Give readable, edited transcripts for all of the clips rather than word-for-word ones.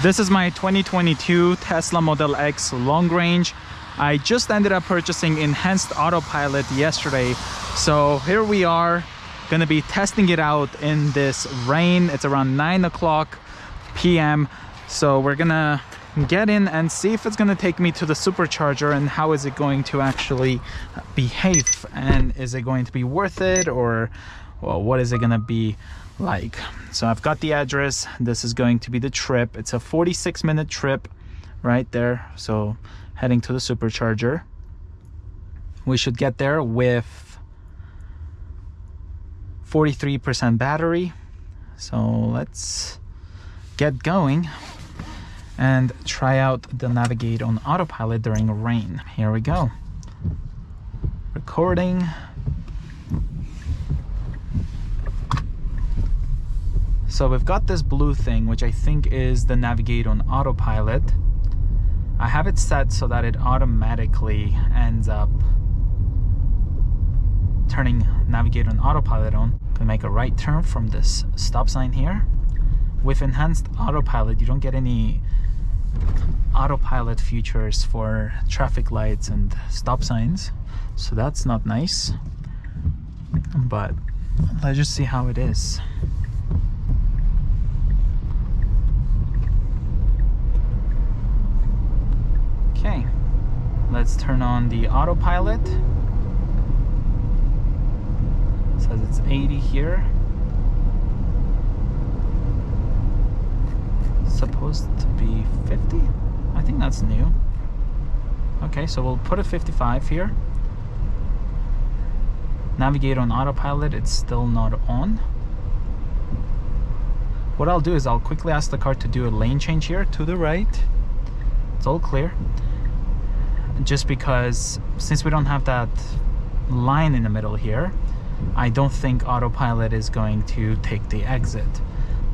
This is my 2022 Tesla Model X long range. I just ended up purchasing enhanced autopilot yesterday. So here we are gonna be testing it out in this rain. It's around 9 o'clock p.m. So we're gonna get in and see if it's gonna take me to the supercharger and how is it going to actually behave, and is it going to be worth it, or well, what is it gonna be like? So I've got the address. This is going to be the trip. It's a 46-minute trip right there. So heading to the supercharger. We should get there with 43% battery. So let's get going and try out the navigate on autopilot during rain. Here we go. Recording. So we've got this blue thing, which I think is the navigate on autopilot. I have it set so that it automatically ends up turning navigate on autopilot on. Gonna make a right turn from this stop sign here. With enhanced autopilot, you don't get any autopilot features for traffic lights and stop signs, so that's not nice. But let's just see how it is. Okay, let's turn on the autopilot. It says it's 80 here. Supposed to be 50. I think that's new. Okay, so we'll put a 55 here. Navigate on autopilot, it's still not on. What I'll do is I'll quickly ask the car to do a lane change here to the right. It's all clear. Just because since we don't have that line in the middle here, I don't think autopilot is going to take the exit,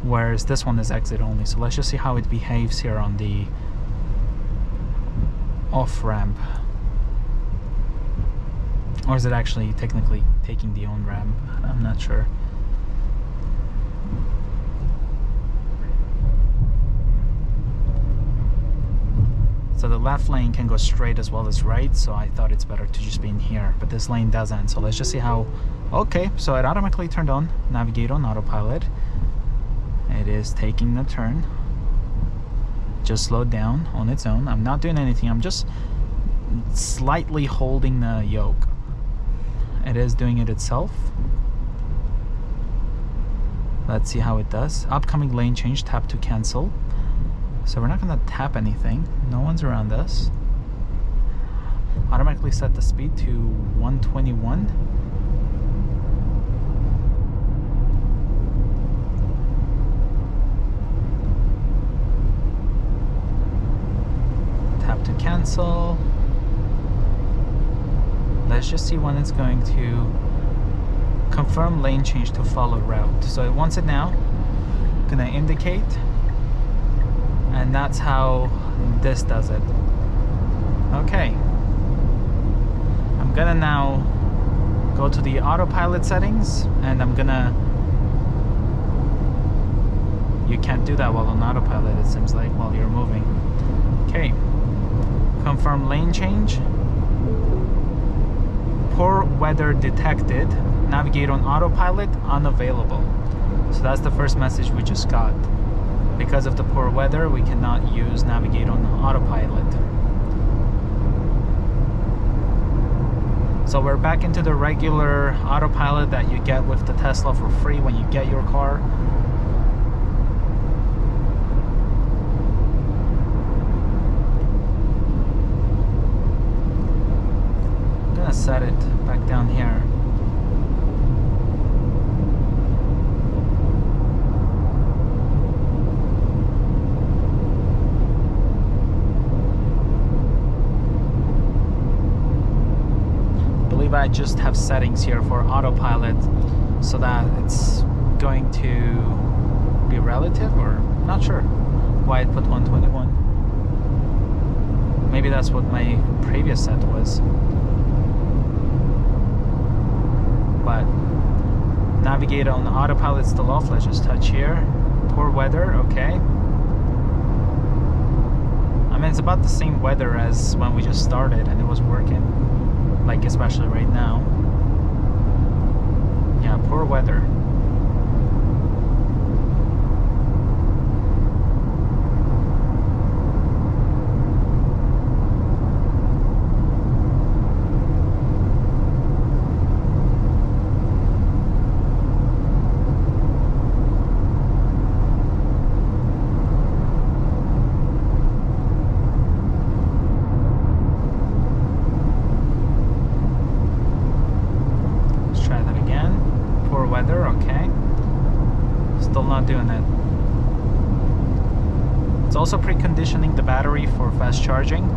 whereas this one is exit only. So let's just see how it behaves here on the off ramp. Or is it actually technically taking the on ramp? I'm not sure. So the left lane can go straight as well as right, so I thought it's better to just be in here, but this lane doesn't. So let's just see how. Okay, so it automatically turned on navigate on autopilot. It is taking the turn. Just slowed down on its own. I'm not doing anything. I'm just slightly holding the yoke. It is doing it itself. Let's see how it does. Upcoming lane change, tap to cancel. So we're not going to tap anything. No one's around us. Automatically set the speed to 121. Tap to cancel. Let's just see when it's going to confirm lane change to follow route. So it wants it now. Gonna indicate. And that's how this does it. Okay. I'm gonna now go to the autopilot settings, and I'm gonna... You can't do that while on autopilot, it seems like, while you're moving. Okay. Confirm lane change. Poor weather detected. Navigate on autopilot unavailable. So that's the first message we just got. Because of the poor weather, we cannot use navigate on autopilot. So we're back into the regular autopilot that you get with the Tesla for free when you get your car. I'm gonna set it back down here. I just have settings here for autopilot so that it's going to be relative, or not sure why it put 121. Maybe that's what my previous set was. But navigate on autopilot still off. Let's just touch here. Poor weather, okay. mean, it's about the same weather as when we just started and it was working, like especially right now. Yeah, poor weather. Weather, okay. Still not doing it. It's also preconditioning the battery for fast charging.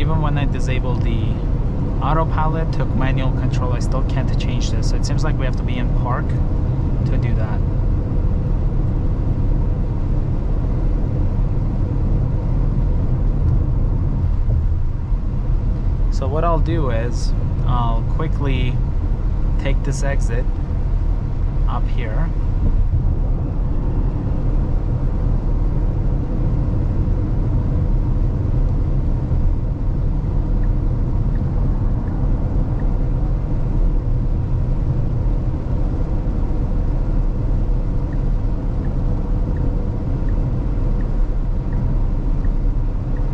When I disable the autopilot, took manual control, I still can't change this. So it seems like we have to be in park to do that. So what I'll do is I'll quickly take this exit up here.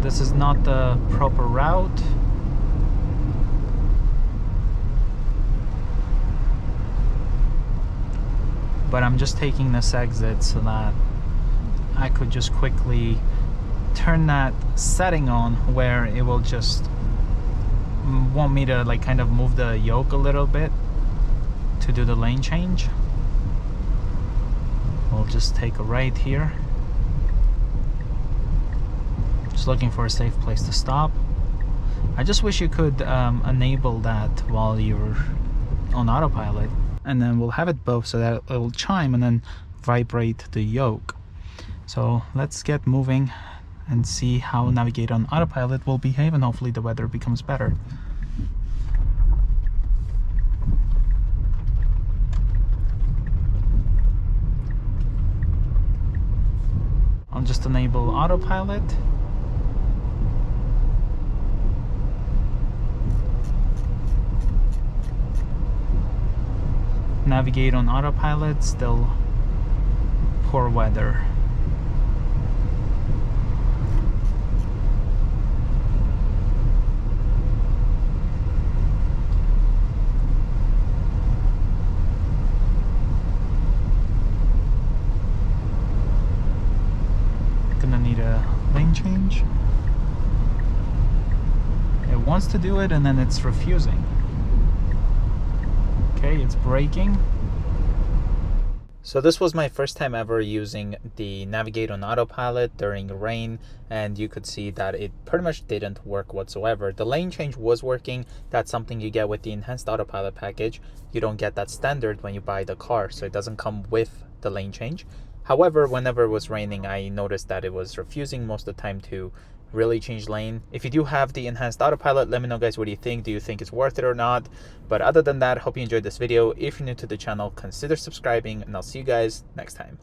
This is not the proper route. But I'm just taking this exit so that I could just quickly turn that setting on where it will just want me to like kind of move the yoke a little bit to do the lane change. We'll just take a right here. Just looking for a safe place to stop. I just wish you could enable that while you're on autopilot, and then we'll have it both so that it will chime and then vibrate the yoke. So let's get moving and see how Navigate on Autopilot will behave, and hopefully the weather becomes better. I'll just enable autopilot. Navigate on autopilot, still poor weather. Gonna need a lane change. It wants to do it and then it's refusing. Okay, it's braking. So this was my first time ever using the Navigate on Autopilot during rain, and you could see that it pretty much didn't work whatsoever. The lane change was working. That's something you get with the enhanced autopilot package. You don't get that standard when you buy the car, so it doesn't come with the lane change. However, whenever it was raining, I noticed that it was refusing most of the time to really change lane. If you do have the enhanced autopilot, let me know guys, what do you think? Do you think it's worth it or not? But other than that, hope you enjoyed this video. If you're new to the channel, consider subscribing, and I'll see you guys next time.